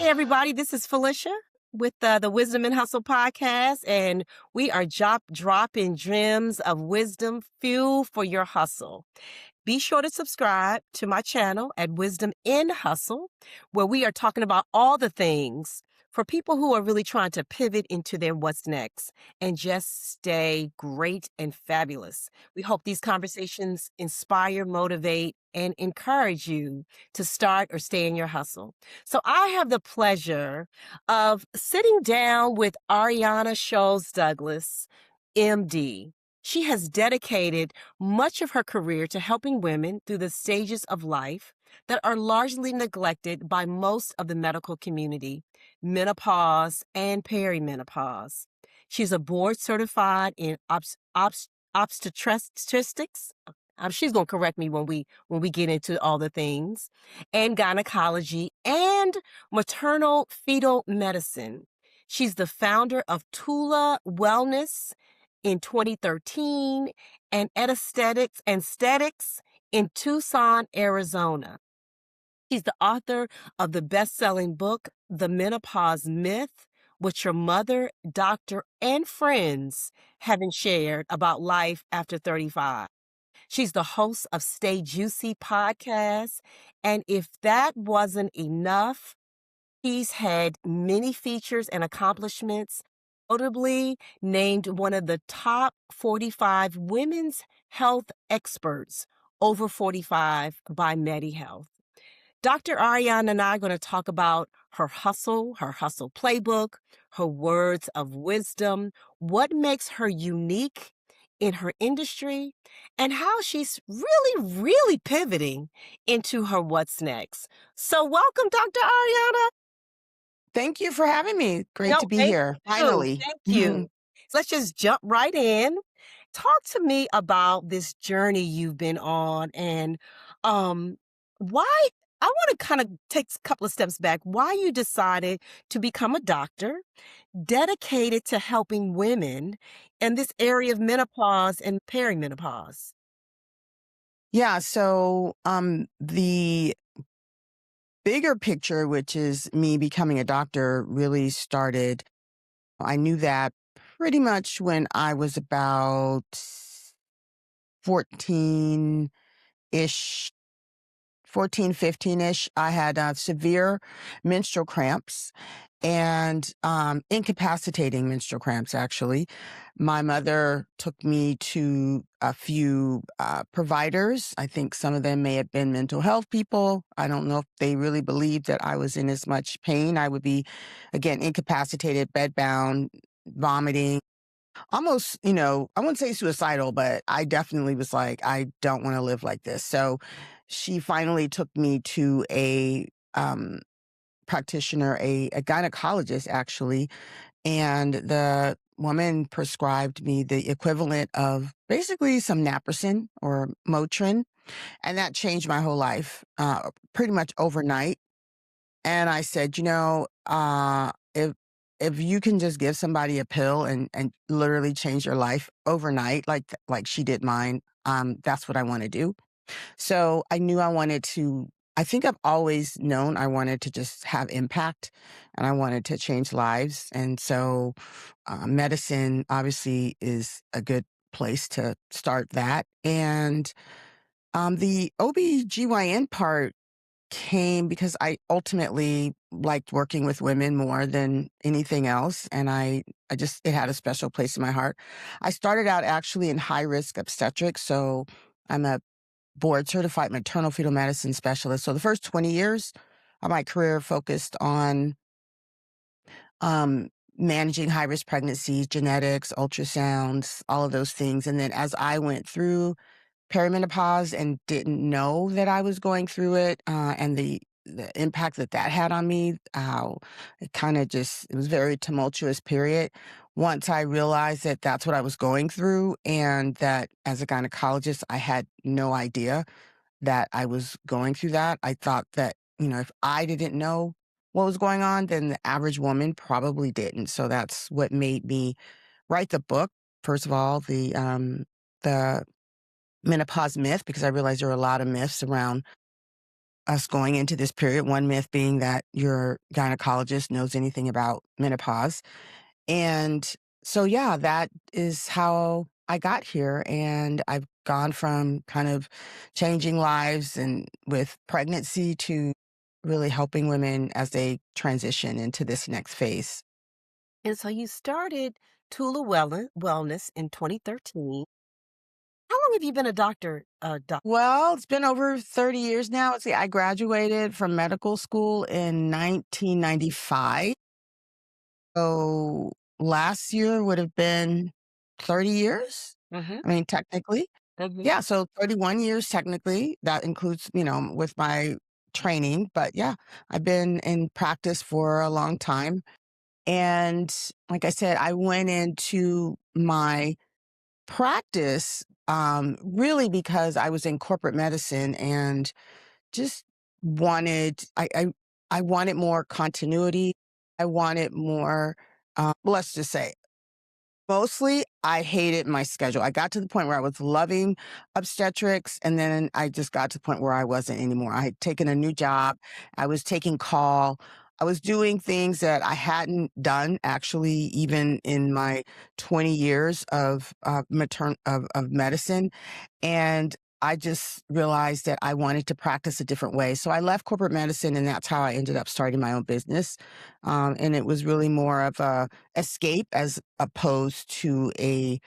everybody. This is Felicia with the Wisdom and Hustle podcast, and we are dropping gems of wisdom, fuel for your hustle. Be sure to subscribe to my channel at Wisdom in Hustle, where we are talking about all the things for people who are really trying to pivot into their what's next and just stay great and fabulous. We hope these conversations inspire, motivate, and encourage you to start or stay in your hustle. So I have the pleasure of sitting down with Arianna Sholes Douglass, MD. She has dedicated much of her career to helping women through the stages of life that are largely neglected by most of the medical community: menopause and perimenopause. She's a board certified in obstetrics. She's going to correct me when we get into all the things, and gynecology and maternal fetal medicine. She's the founder of Tula Wellness in 2013 and Aesthetics in Tucson, Arizona. She's the author of the best-selling book, The Menopause Myth, which your mother, doctor, and friends haven't shared about life after 35. She's the host of Stay Juicy podcast. And if that wasn't enough, she's had many features and accomplishments, notably named one of the top 45 women's health experts over 45 by Midi Health. Dr. Arianna and I are going to talk about her hustle playbook, her words of wisdom, what makes her unique in her industry, and how she's really pivoting into her what's next. So welcome, Dr. Arianna. Thank you for having me. Great No, to be thank here, you. finally. Thank you. So let's just jump right in. Talk to me about this journey you've been on and why. I want to kind of take a couple of steps back. Why you decided to become a doctor dedicated to helping women in this area of menopause and perimenopause. Yeah, so the bigger picture, which is me becoming a doctor, really started. I knew that pretty much when I was about 14-ish, 14, 15-ish. I had severe menstrual cramps and incapacitating menstrual cramps, actually. My mother took me to a few providers. I think some of them may have been mental health people. I don't know if they really believed that I was in as much pain. I would be, again, incapacitated, bedbound, vomiting. Almost, I wouldn't say suicidal, but I definitely was like, I don't want to live like this. So she finally took me to a practitioner, a gynecologist, actually. And the woman prescribed me the equivalent of basically some naproxen or Motrin. And that changed my whole life pretty much overnight. And I said, if you can just give somebody a pill and literally change your life overnight, like she did mine, that's what I want to do. So I knew I wanted to. I think I've always known I wanted to just have impact, and I wanted to change lives. And so, medicine obviously is a good place to start that. And the OBGYN part came because I ultimately liked working with women more than anything else. And it had a special place in my heart. I started out actually in high risk obstetrics. So I'm a board certified maternal fetal medicine specialist. So the first 20 years of my career focused on managing high risk pregnancies, genetics, ultrasounds, all of those things. And then as I went through perimenopause and didn't know that I was going through it, and the impact that had on me, how it was a very tumultuous period. Once I realized that that's what I was going through, and that as a gynecologist, I had no idea that I was going through that. I thought that, if I didn't know what was going on, then the average woman probably didn't. So that's what made me write the book. First of all, the Menopause Myth, because I realized there were a lot of myths around us going into this period. One myth being that your gynecologist knows anything about menopause. And so, yeah, that is how I got here. And I've gone from kind of changing lives and with pregnancy to really helping women as they transition into this next phase. And so you started Tula Wellness in 2013. How long have you been a doctor, Well, it's been over 30 years now. See, I graduated from medical school in 1995. So last year would have been 30 years. Mhm, I mean, technically. mhm. Yeah. So 31 years, technically. That includes, with my training. But yeah, I've been in practice for a long time. And like I said, I went into my practice really because I was in corporate medicine and just I wanted more continuity. I wanted more, let's just say, mostly, I hated my schedule. I got to the point where I was loving obstetrics, and then I just got to the point where I wasn't anymore. I had taken a new job. I was taking call. I was doing things that I hadn't done actually even in my 20 years of of medicine. And I just realized that I wanted to practice a different way. So I left corporate medicine, and that's how I ended up starting my own business. And it was really more of a escape as opposed to a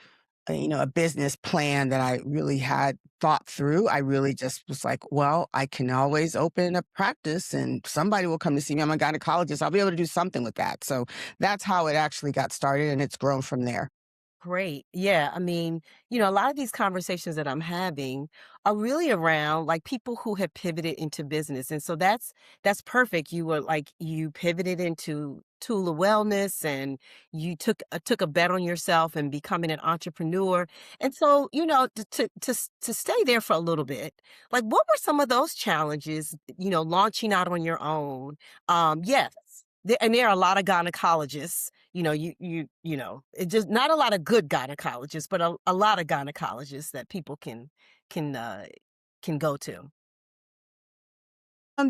business plan that I really had thought through. I really just was like, well, I can always open a practice and somebody will come to see me. I'm a gynecologist. I'll be able to do something with that. So that's how it actually got started, and it's grown from there. Great. Yeah. I mean, a lot of these conversations that I'm having are really around like people who have pivoted into business. And so that's perfect. You pivoted into Tula Wellness and you took a bet on yourself and becoming an entrepreneur. And so, to stay there for a little bit, like what were some of those challenges, launching out on your own? Yes. And there are a lot of gynecologists, it just not a lot of good gynecologists, but a lot of gynecologists that people can uh can go to.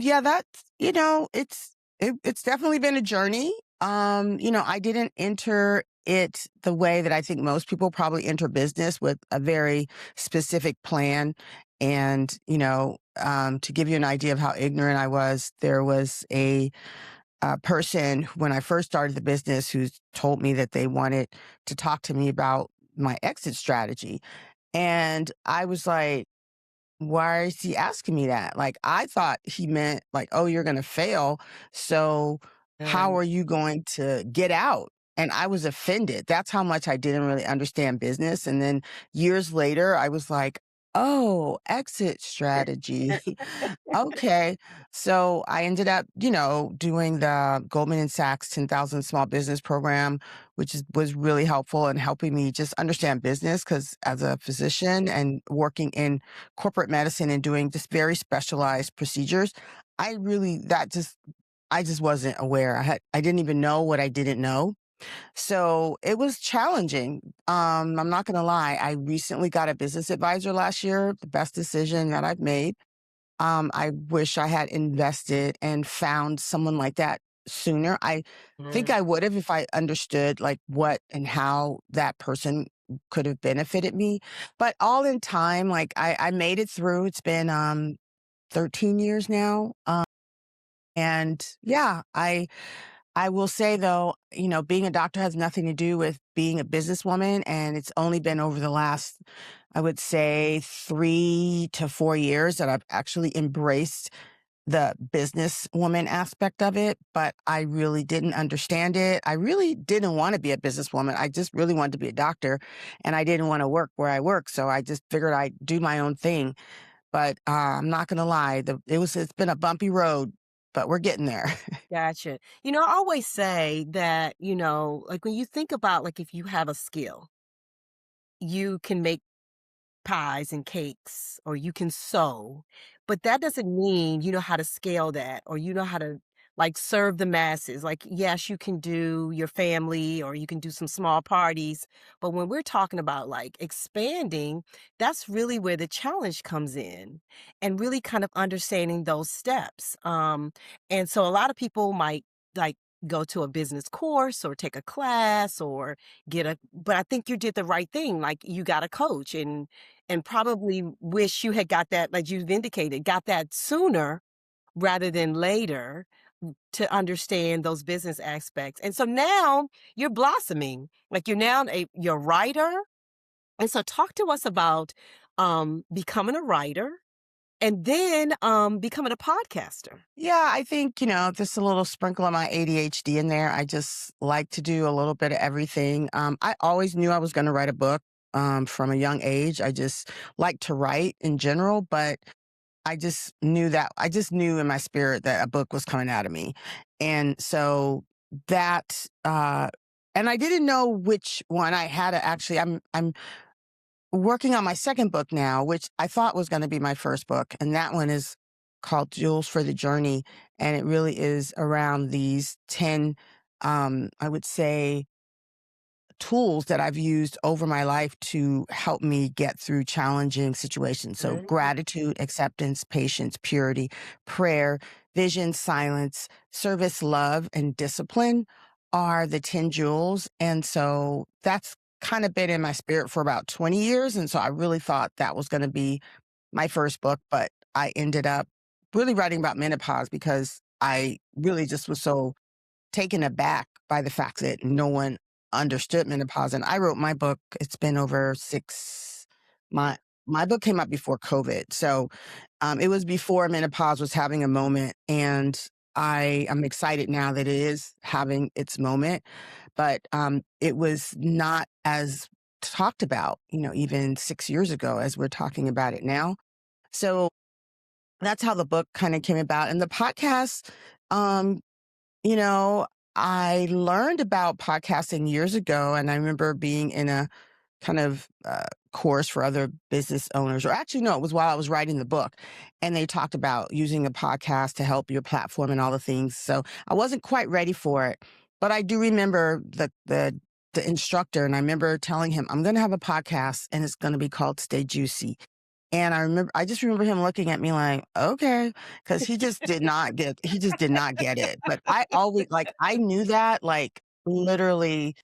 Yeah, that's, it's definitely been a journey. I didn't enter it the way that I think most people probably enter business with a very specific plan. And, to give you an idea of how ignorant I was, there was a person when I first started the business who told me that they wanted to talk to me about my exit strategy. And I was like, why is he asking me that? Like, I thought he meant like, "Oh, you're gonna fail, so how Mm, are you going to get out?" And I was offended. That's how much I didn't really understand business, and then years later, I was like, "Oh, exit strategy." Okay. So I ended up, doing the Goldman and Sachs 10,000 Small Business Program, which was really helpful in helping me just understand business. Because as a physician and working in corporate medicine and doing just very specialized procedures, I just wasn't aware. I didn't even know what I didn't know. So it was challenging. I'm not going to lie. I recently got a business advisor last year, the best decision that I've made. I wish I had invested and found someone like that sooner. I think mm. I would have if I understood like what and how that person could have benefited me. But all in time, like I made it through. It's been 13 years now. And yeah, I will say though, being a doctor has nothing to do with being a businesswoman. And it's only been over the last, I would say, 3 to 4 years that I've actually embraced the businesswoman aspect of it, but I really didn't understand it. I really didn't want to be a businesswoman. I just really wanted to be a doctor and I didn't want to work where I work. So I just figured I'd do my own thing. But I'm not going to lie, it's been a bumpy road, but we're getting there. Gotcha. I always say that, like when you think about like if you have a skill, you can make pies and cakes or you can sew, but that doesn't mean you know how to scale that or you know how to like serve the masses. Like, yes, you can do your family or you can do some small parties, but when we're talking about like expanding, that's really where the challenge comes in and really kind of understanding those steps. And so a lot of people might like go to a business course or take a class or but I think you did the right thing. Like you got a coach and probably wish you had got that, like you've indicated, got that sooner rather than later to understand those business aspects. And so now you're blossoming. Like you're a writer. And so talk to us about becoming a writer and then becoming a podcaster. Yeah, I think, just a little sprinkle of my ADHD in there. I just like to do a little bit of everything. I always knew I was going to write a book from a young age. I just like to write in general, but I just knew in my spirit that a book was coming out of me. And so that, and I didn't know which one I had to actually, I'm working on my second book now, which I thought was going to be my first book. And that one is called Jewels for the Journey. And it really is around these 10, I would say, tools that I've used over my life to help me get through challenging situations. So, Mm. gratitude, acceptance, patience, purity, prayer, vision, silence, service, love, and discipline are the 10 jewels. And so that's kind of been in my spirit for about 20 years. And so I really thought that was going to be my first book, but I ended up really writing about menopause because I really just was so taken aback by the fact that no one understood menopause. And I wrote my book. It's been over six. My book came out before COVID, so it was before menopause was having a moment. And I am excited now that it is having its moment, but it was not as talked about, even 6 years ago as we're talking about it now. So that's how the book kind of came about, and the podcast. Um, you know, I learned about podcasting years ago, and I remember being in a kind of course for other business owners, or actually, no, it was while I was writing the book, and they talked about using a podcast to help your platform and all the things. So I wasn't quite ready for it, but I do remember the instructor, and I remember telling him, "I'm going to have a podcast, and it's going to be called Stay Juicy." And I just remember him looking at me like, okay, because he just did not get it. But I always, like, I knew that, like, literally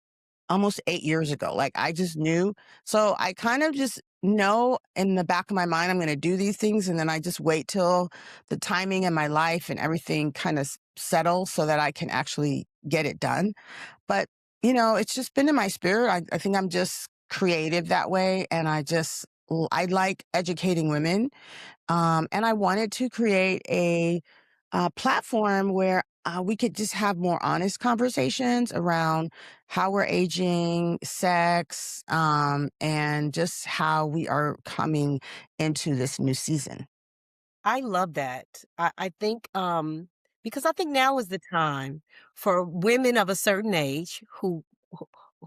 almost 8 years ago. Like, I just knew. So I kind of just know in the back of my mind, I'm going to do these things. And then I just wait till the timing in my life and everything kind of settles so that I can actually get it done. But, it's just been in my spirit. I think I'm just creative that way. And I like educating women. And I wanted to create a platform where we could just have more honest conversations around how we're aging, sex, and just how we are coming into this new season. I love that. I think because I think now is the time for women of a certain age who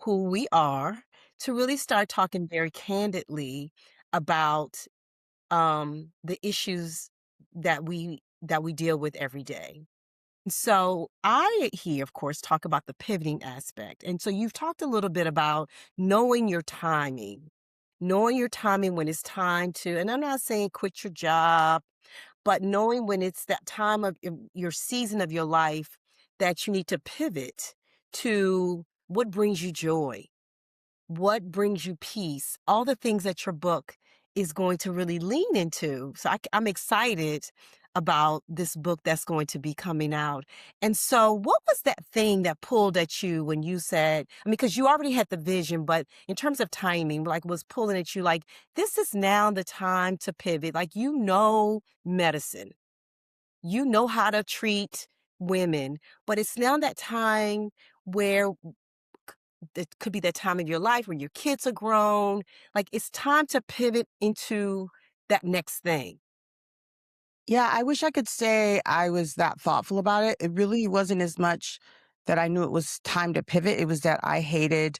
who we are to really start talking very candidly about the issues that we deal with every day. So I here, of course, talk about the pivoting aspect. And so you've talked a little bit about knowing your timing when it's time to, and I'm not saying quit your job, but knowing when it's that time of your season of your life that you need to pivot to what brings you joy, what brings you peace, all the things that your book is going to really lean into. So I'm excited about this book that's going to be coming out. And so, what was that thing that pulled at you when you said, I mean, because you already had the vision, but in terms of timing, like was pulling at you, like, this is now the time to pivot. Like, medicine, you know how to treat women, but it's now that time where it could be that time of your life where your kids are grown. Like it's time to pivot into that next thing. Yeah, I wish I could say I was that thoughtful about it. It really wasn't as much that I knew it was time to pivot. It was that I hated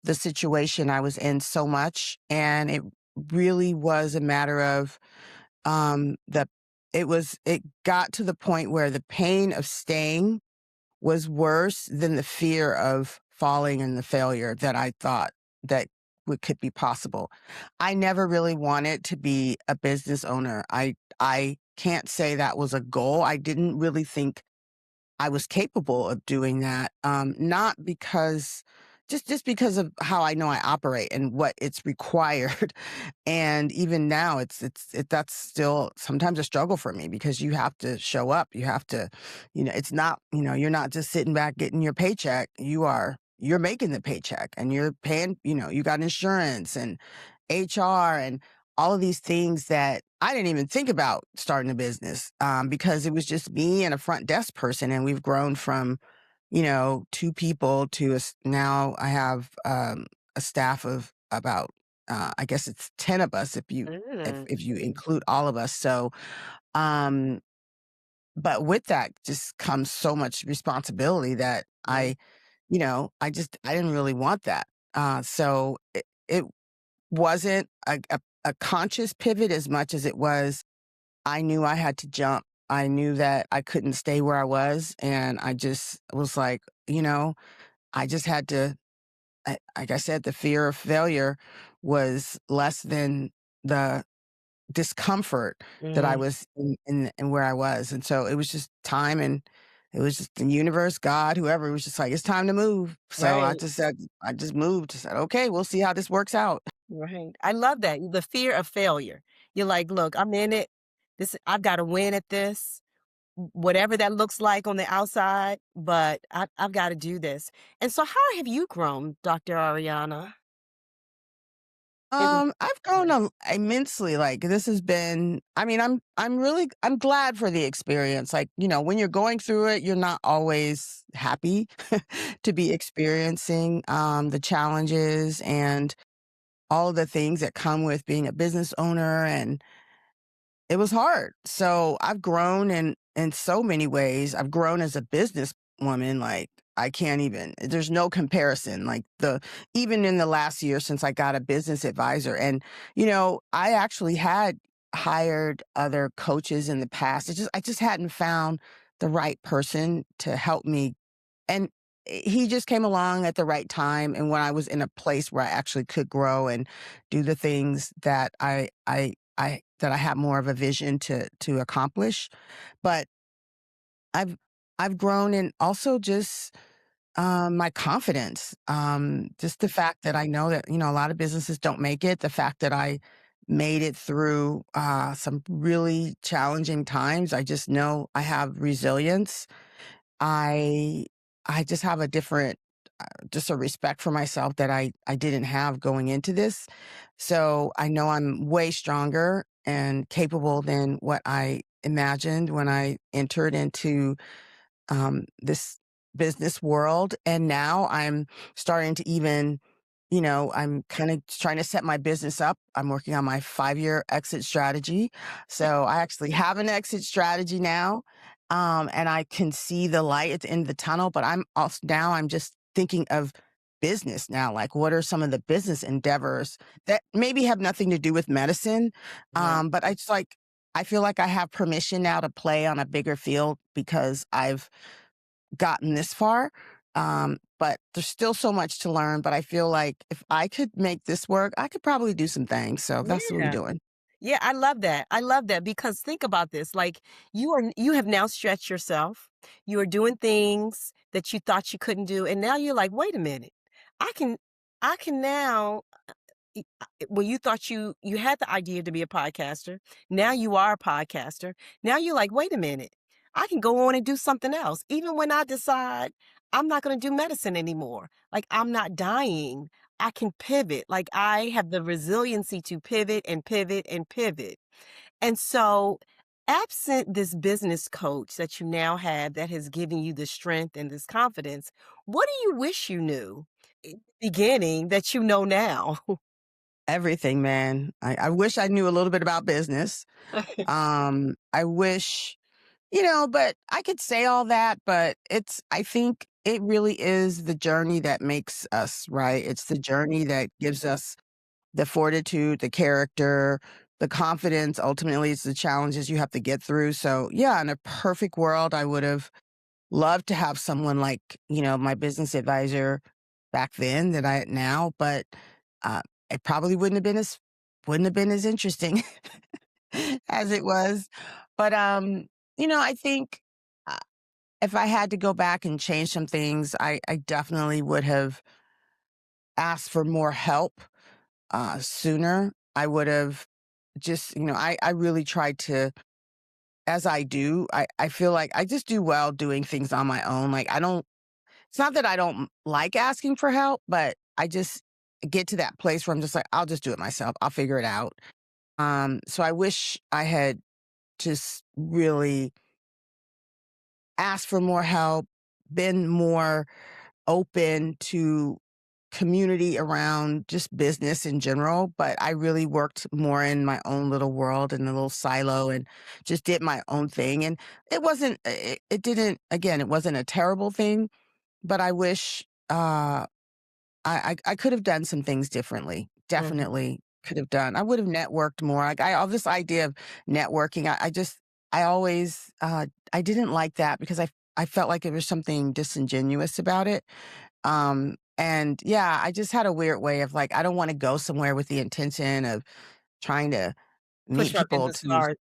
the situation I was in so much. And it really was a matter of the it got to the point where the pain of staying was worse than the fear of falling and the failure that I thought that could be possible. I never really wanted to be a business owner. I can't say that was a goal. I didn't really think I was capable of doing that. Not because just because of how I know I operate and what it's required. And even now that's still sometimes a struggle for me because you have to show up. You have to, it's not, you're not just sitting back getting your paycheck. You're making the paycheck and you're paying, you got insurance and HR and all of these things that I didn't even think about starting a business, because it was just me and a front desk person. And we've grown from, two people to now I have a staff of about, I guess it's 10 of us if you include all of us. So, um, but with that just comes so much responsibility that Mm, I didn't really want that. So it wasn't a conscious pivot as much as it was I knew I had to jump. I knew that I couldn't stay where I was, and I just was like, I just had to like I said, the fear of failure was less than the discomfort that I mm, was in where I was, and so it was just time, and it was just the universe, God, whoever, was just like, "It's time to move." So right, I just moved, said, "Okay, we'll see how this works out." right. I love that, the fear of failure. You're like, "Look, I'm in it. I've gotta win at this, whatever that looks like on the outside, but I've gotta do this." And so how have you grown, Dr. Ariana? In I've grown immensely. Like this has been, I mean, I'm glad for the experience. Like, when you're going through it, you're not always happy to be experiencing, the challenges and all of the things that come with being a business owner. And it was hard. So I've grown in so many ways. I've grown as a businesswoman. Like I can't even, there's no comparison. Like even in the last year since I got a business advisor. And, I actually had hired other coaches in the past. I just hadn't found the right person to help me. And he just came along at the right time and when I was in a place where I actually could grow and do the things that I have more of a vision to accomplish. But I've I've grown and also just my confidence. Just the fact that I know that, a lot of businesses don't make it, the fact that I made it through some really challenging times. I just know I have resilience. I I just have a different just a respect for myself that I didn't have going into this. So I know I'm way stronger and capable than what I imagined when I entered into this business world. And now I'm starting to even, I'm kind of trying to set my business up. I'm working on my 5-year exit strategy. So I actually have an exit strategy now. And I can see the light at the end of the tunnel, but I'm just thinking of business now. Like, what are some of the business endeavors that maybe have nothing to do with medicine? Right. But I feel like I have permission now to play on a bigger field because I've gotten this far. But there's still so much to learn. But I feel like if I could make this work, I could probably do some things. So that's what I'm Yeah. doing. Yeah, I love that. I love that because think about this, like, you have now stretched yourself. You are doing things that you thought you couldn't do, and now you're like, "Wait a minute. I can I can now." When you thought you had the idea to be a podcaster, now you are a podcaster. Now you're like, "Wait a minute. I can go on and do something else. Even when I decide I'm not gonna do medicine anymore. Like, I'm not dying. I can pivot. Like, I have the resiliency to pivot and pivot and pivot." And so, absent this business coach that you now have that has given you the strength and this confidence, what do you wish you knew in the beginning that you know now? Everything, man. I wish I knew a little bit about business. I wish, but I could say all that, but I think it really is the journey that makes us, right? It's the journey that gives us the fortitude, the character the confidence ultimately is the challenges you have to get through. So, yeah, in a perfect world, I would have loved to have someone like, my business advisor back then that I now, but uh, it probably wouldn't have been as interesting as it was. But I think uh, if I had to go back and change some things, I definitely would have asked for more help sooner. I would have just, I really tried to, as I do, I feel like I just do well doing things on my own. Like, it's not that I don't like asking for help, but I just get to that place where I'm just like, I'll just do it myself. I'll figure it out. So I wish I had just really asked for more help, been more open to community around just business in general, but I really worked more in my own little world in a little silo and just did my own thing. And it didn't, again, it wasn't a terrible thing, but I wish I could have done some things differently. Mhm. Definitely could have done. I would have networked more. Like, all this idea of networking, I always, I didn't like that because I felt like there was something disingenuous about it. And yeah, I just had a weird way of like, I don't want to go somewhere with the intention of trying to Push meet our people business to, card.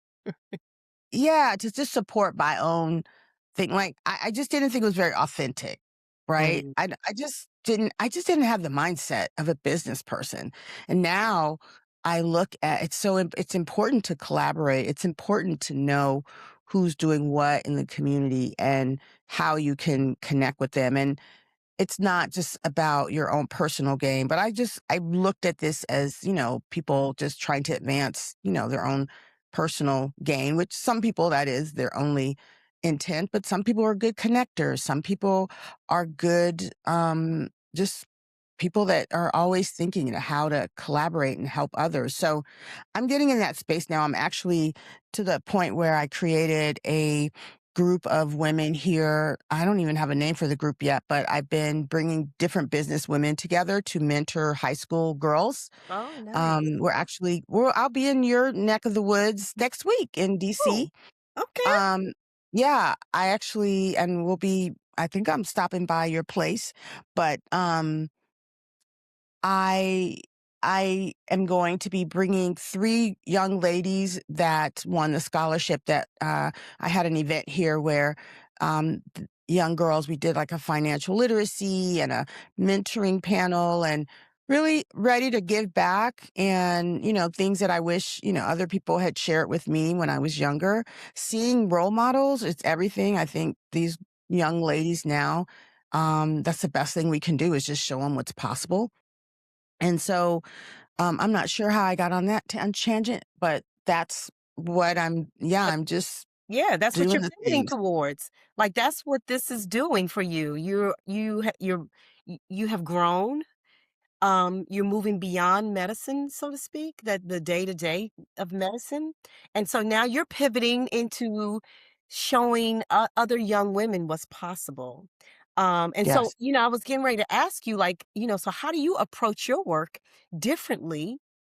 yeah, to just support my own thing. Like, I just didn't think it was very authentic, right? Mhm. I just didn't have the mindset of a business person. And now I look at it's important to collaborate. It's important to know who's doing what in the community and how you can connect with them. And it's not just about your own personal gain, but I looked at this as, people just trying to advance, their own personal gain, which some people that is their only intent, but some people are good connectors. Some people are good, just people that are always thinking, how to collaborate and help others. So I'm getting in that space now. I'm actually to the point where I created a group of women here. I don't even have a name for the group yet, but I've been bringing different business women together to mentor high school girls. Oh, nice. I'll be in your neck of the woods next week in Oh, DC. okay. Um, yeah, and I think I'm stopping by your place, but I I am going to be bringing 3 young ladies that won the scholarship that, I had an event here where, young girls, we did like a financial literacy and a mentoring panel and really ready to give back and, things that I wish, other people had shared with me when I was younger. Seeing role models, it's everything. I think these young ladies now, that's the best thing we can do is just show them what's possible. And so, I'm not sure how I got on that tangent, but that's what I'm just Yeah, that's what doing you're the pivoting things. towards. Like, that's what this is doing for you. You have grown. You're moving beyond medicine, so to speak, that the day-to-day of medicine, and so now you're pivoting into showing other young women what's possible. And so, Yes. I was getting ready to ask you, like, so how do you approach your work differently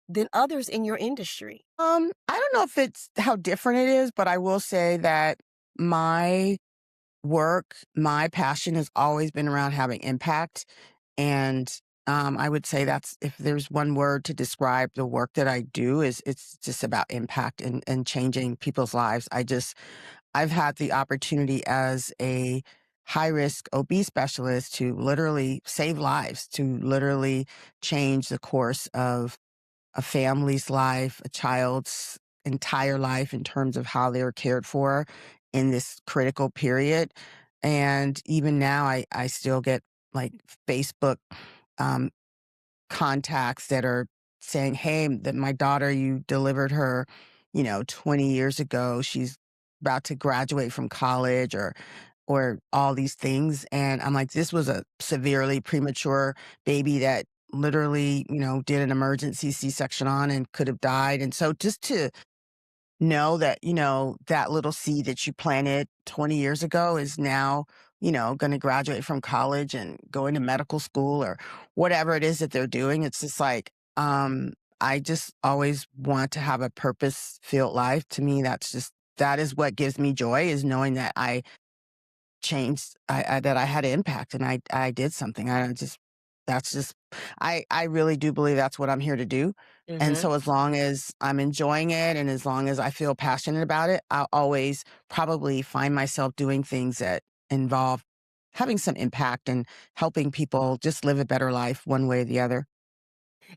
than others in your industry? I don't know if it's how different it is, but I will say that my my passion has always been around having impact. And I would say that's if there's one word to describe the work that I do is it's just about impact and changing people's lives. I've had the opportunity as a high risk OB specialist to literally save lives, to literally change the course of a family's life, a child's entire life in terms of how they're cared for in this critical period. And even now, I still get like Facebook um, contacts that are saying, "Hey, that my daughter, you delivered her, 20 years ago. She's about to graduate from college or all these things." And I'm like, this was a severely premature baby that literally, did an emergency C-section on and could have died. And so just to know that, that little seed that you planted 20 years ago is now, going to graduate from college and go into medical school or whatever it is that they're doing. It's just like, I just always want to have a purpose-filled life. To me, that is what gives me joy, is knowing that I changed, that I had an impact and I did something. That's just, I really do believe that's what I'm here to do. And Mhm. so as long as I'm enjoying it and as long as I feel passionate about it, I'll always probably find myself doing things that involve having some impact and helping people just live a better life one way or the other.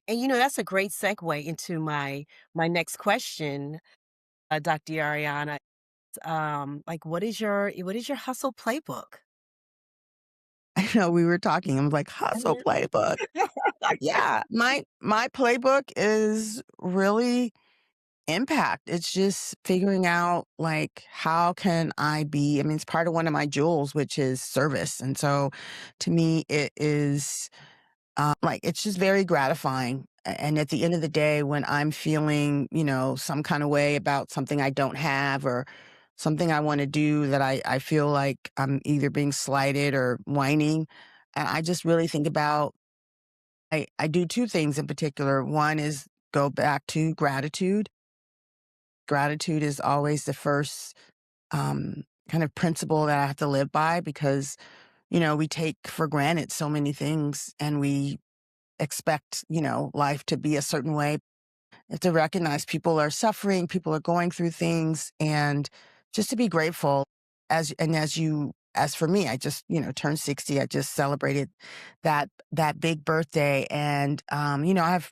And, that's a great segue into my next question, Dr. Ariana. Like, what is your hustle playbook? I know we were talking, I'm like, hustle Mhm. playbook. Yeah, my playbook is really impact. It's just figuring out, like, how can I be, I mean, it's part of one of my jewels, which is service. And so to me, it is like, it's just very gratifying. And at the end of the day, when I'm feeling, some kind of way about something I don't have or something I want to do that I feel like I'm either being slighted or whining. And I just really think about, I do two things in particular. One is go back to gratitude. Gratitude is always the first kind of principle that I have to live by because, we take for granted so many things and we expect, life to be a certain way. To recognize people are suffering, people are going through things, and just to be grateful. As for me, I just, turned 60. I just celebrated that big birthday. And I have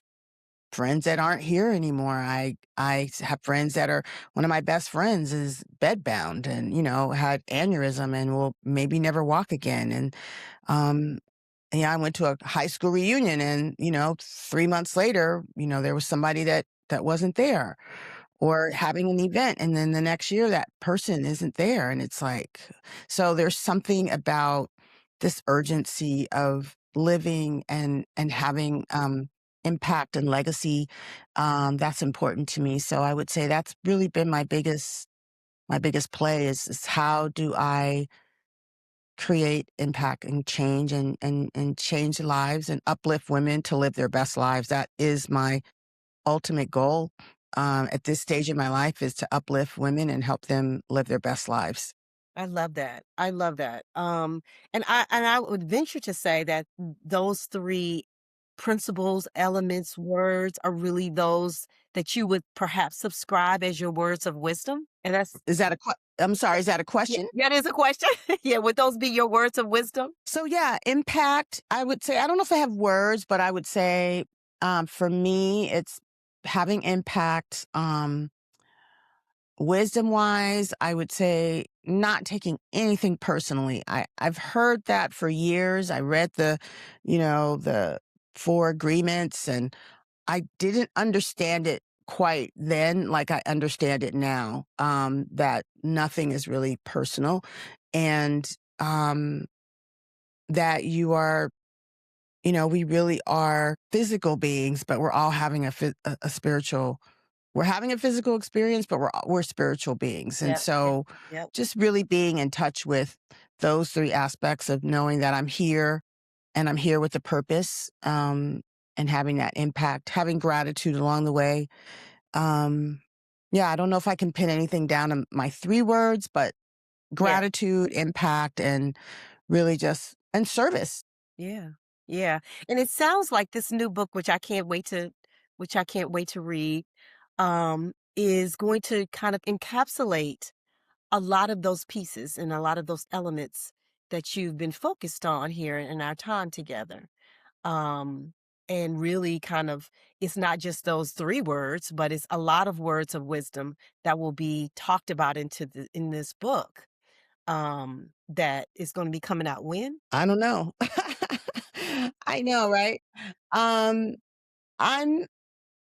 friends that aren't here anymore. I have friends that are, one of my best friends is bedbound and, had aneurysm and will maybe never walk again. And um yeah, I went to a high school reunion and, 3 months later, there was somebody that wasn't there, or having an event and then the next year that person isn't there, and it's like, so there's something about this urgency of living and having, impact and legacy, that's important to me. So I would say that's really been my biggest play is how do I create impact and change and change lives and uplift women to live their best lives. That is my ultimate goal, at this stage in my life, is to uplift women and help them live their best lives. I love that. I love that. And I would venture to say that those 3 principles, elements, words are really those that you would perhaps subscribe as your words of wisdom? And that's Is that I'm sorry, is that a yeah, question? that is a question. Yeah, would those be your words of wisdom? So yeah, impact, I would say, I don't know if I have words, but I would say, for me, it's having impact. Wisdom wise, I would say not taking anything personally. I've heard that for years. I read the 4 agreements, and I didn't understand it quite then like I understand it now. That nothing is really personal, and that we really are physical beings, but we're all having a spiritual, we're having a physical experience, but we're spiritual beings. And Yep, yep, so yep, just really being in touch with those 3 aspects of knowing that I'm here and I'm here with a purpose, and having that impact, having gratitude along the way. Um, yeah, I don't know if I can pin anything down to my 3 words, but yeah, gratitude, impact, and really just, and service. yeah, yeah, and it sounds like this new book, which I can't wait to read, is going to kind of encapsulate a lot of those pieces and a lot of those elements that you've been focused on here in our time together. Um, and really kind of, it's not just those 3 words, but it's a lot of words of wisdom that will be talked about in this book. That is going to be coming out when? I don't know. I know, right? Um, I'm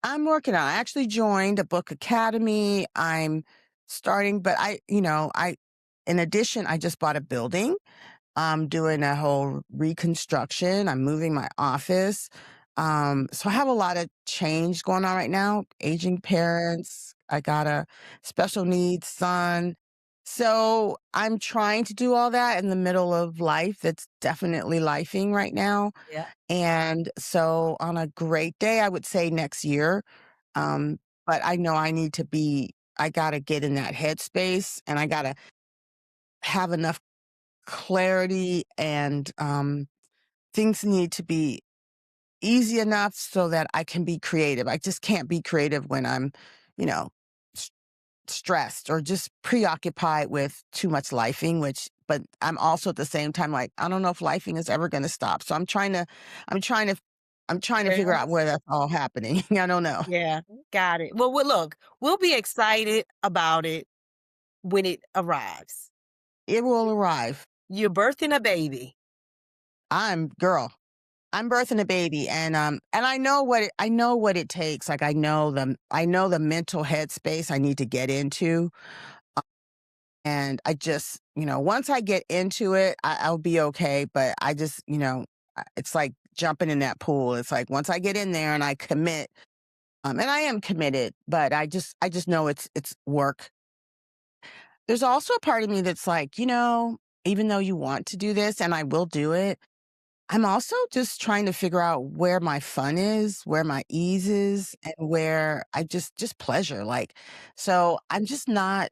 I'm working on, I actually joined a book academy. I'm starting, but in addition, I just bought a building. I'm doing a whole reconstruction. I'm moving my office. So I have a lot of change going on right now. Aging parents. I got a special needs son. So I'm trying to do all that in the middle of life. It's definitely lifing right now. Yeah. And so on a great day, I would say next year. Um, but I know I got to get in that headspace and I got to have enough clarity and things need to be easy enough so that I can be creative. I just can't be creative when I'm, you know, s- stressed or just preoccupied with too much lifing, but I'm also at the same time like, I don't know if lifing is ever going to stop. So I'm trying to, I'm trying to figure Well, out where that's all happening. I don't know. yeah, got it. Well, look, we'll be excited about it when it arrives. It will arrive. You're birthing a baby. Girl, I'm birthing a baby and I know what it takes. Like I know the mental headspace I need to get into. And I just, once I get into it, I'll be okay. But I just, it's like jumping in that pool. It's like once I get in there and I commit, and I am committed, but I just know it's work. There's also a part of me that's like, even though you want to do this and I will do it, I'm also just trying to figure out where my fun is, where my ease is, and where just pleasure. Like, so I'm just not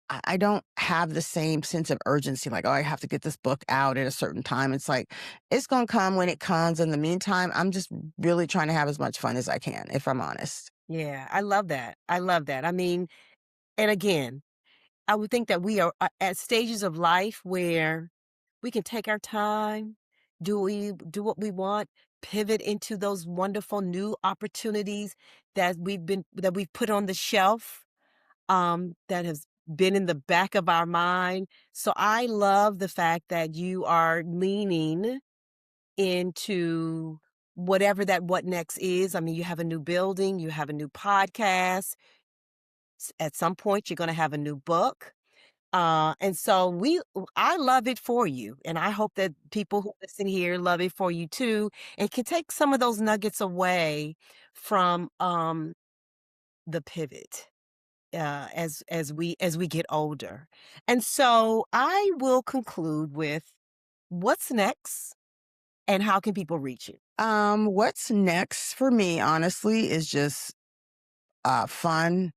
I don't have the same sense of urgency, like, oh, I have to get this book out at a certain time. It's like, it's going to come when it comes. In the meantime, I'm just really trying to have as much fun as I can, if I'm honest. Yeah, I love that. I love that. I mean, and again, I would think that we are at stages of life where we can take our time, do what we want, pivot into those wonderful new opportunities that we've put on the shelf, that has been in the back of our mind. So I love the fact that you are leaning into whatever that what next is. I mean, you have a new building, you have a new podcast. At some point, you're going to have a new book. And so I love it for you. And I hope that people who listen here love it for you too, and can take some of those nuggets away from the pivot as we get older. And so I will conclude with what's next and how can people reach you? What's next for me, honestly, is just fun,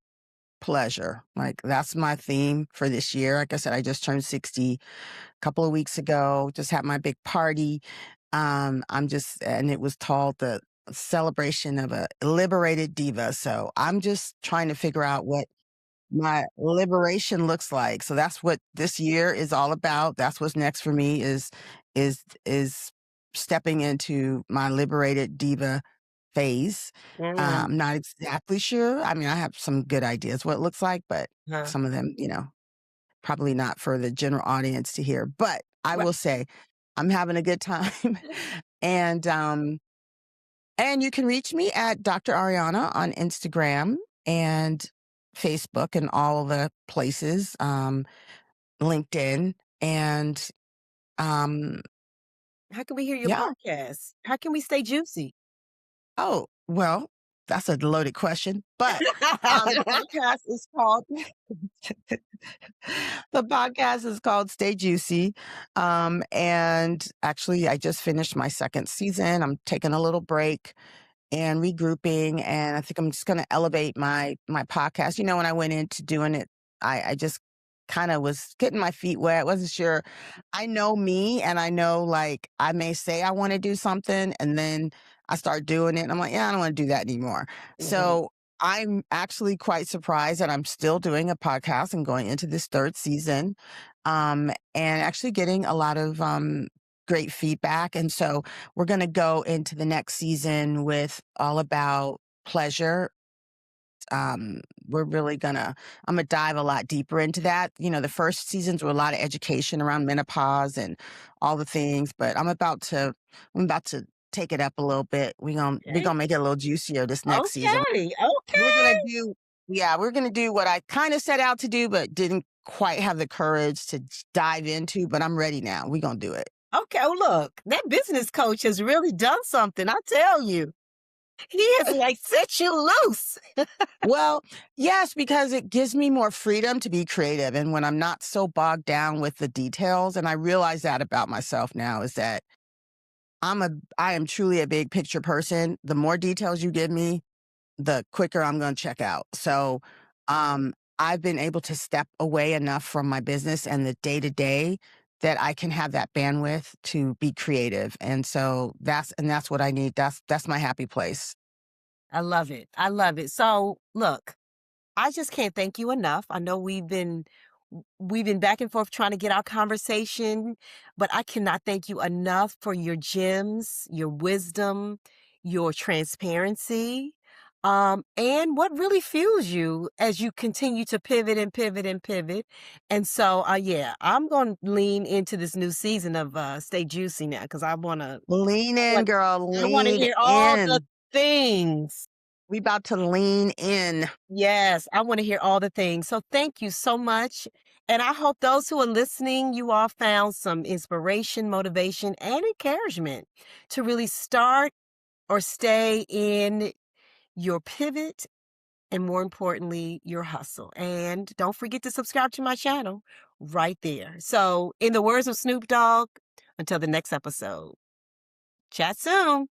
pleasure. Like, that's my theme for this year. Like I said, I just turned 60 a couple of weeks ago, just had my big party. And it was called the celebration of a liberated diva. So I'm just trying to figure out what my liberation looks like. So that's what this year is all about. That's what's next for me is stepping into my liberated diva phase. Mm, I'm not exactly sure. I mean, I have some good ideas what it looks like, but huh. some of them, probably not for the general audience to hear. But I Well, will say I'm having a good time. and and you can reach me at Dr. Ariana on Instagram and Facebook and all the places, LinkedIn. And um, how can we hear your yeah. podcast? How can we stay juicy? Oh, well, that's a loaded question. But the podcast is called the podcast is called Stay Juicy. And actually I just finished my second season. I'm taking a little break and regrouping, and I think I'm just going to elevate my podcast. When I went into doing it, I just kind of was getting my feet wet. Wasn't sure. I know me, and I know, like, I may say I want to do something, and then I start doing it and I'm like, yeah, I don't want to do that anymore. Mhm. So I'm actually quite surprised that I'm still doing a podcast and going into this third season, and actually getting a lot of great feedback. And so we're going to go into the next season with all about pleasure. Um, we're really I'm gonna dive a lot deeper into that. The first seasons were a lot of education around menopause and all the things, but I'm about to take it up a little bit. We're Okay. gonna make it a little juicier this next season. Okay. We're gonna Okay. do, yeah, we're gonna do what I kind of set out to do, but didn't quite have the courage to dive into. But I'm ready now. We're gonna do it. Okay. Oh, look, that business coach has really done something. I tell you. He has like set you loose. Well, yes, because it gives me more freedom to be creative. And when I'm not so bogged down with the details, and I realize that about myself now, is that I am truly a big picture person. The more details you give me, the quicker I'm going to check out. So, I've been able to step away enough from my business and the day to day that I can have that bandwidth to be creative. And so that's what I need. That's my happy place. I love it. I love it. So look, I just can't thank you enough. I know we've been back and forth trying to get our conversation, but I cannot thank you enough for your gems, your wisdom, your transparency, and what really fuels you as you continue to pivot and pivot and pivot. And so, yeah, I'm going to lean into this new season of Stay Juicy now because Lean I in, want, girl. I want to Lean hear all the in. things. We about to lean in. Yes, I want to hear all the things. So thank you so much. And I hope those who are listening, you all found some inspiration, motivation, and encouragement to really start or stay in your pivot and more importantly, your hustle. And don't forget to subscribe to my channel right there. So, in the words of Snoop Dogg, until the next episode, chat soon.